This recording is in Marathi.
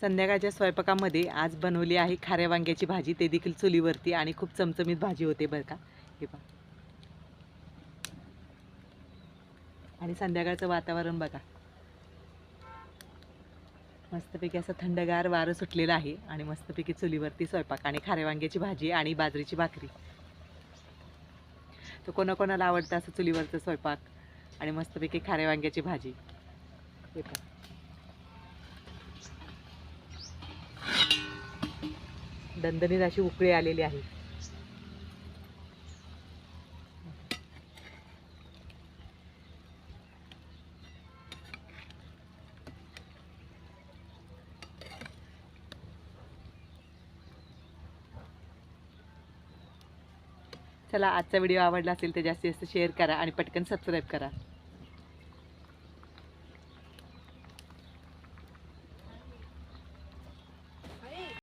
संध्याकाळच्या स्वयंपाकामध्ये आज बनवली आहे खाऱ्या वांग्याची भाजी, ते देखील चुलीवरती, आणि खूप चमचमीत भाजी होते बरं का. हे पहा. आणि संध्याकाळचं वातावरण बघा, मस्तपैकी असं थंडगार वारं सुटलेलं आहे आणि मस्तपैकी चुलीवरती स्वयंपाक आणि खाऱ्या वांग्याची भाजी आणि बाजरीची भाकरी. तर कोणाकोणाला आवडतं असं चुलीवरचं स्वयंपाक आणि मस्तपैकी खाऱ्या वांग्याची भाजी. हे पहा. दणदणीत अशी उकळी आलेली आहे. चला, आजचा व्हिडिओ आवडला असेल तर जास्तीत जास्त शेअर करा आणि पटकन सबस्क्राईब करा.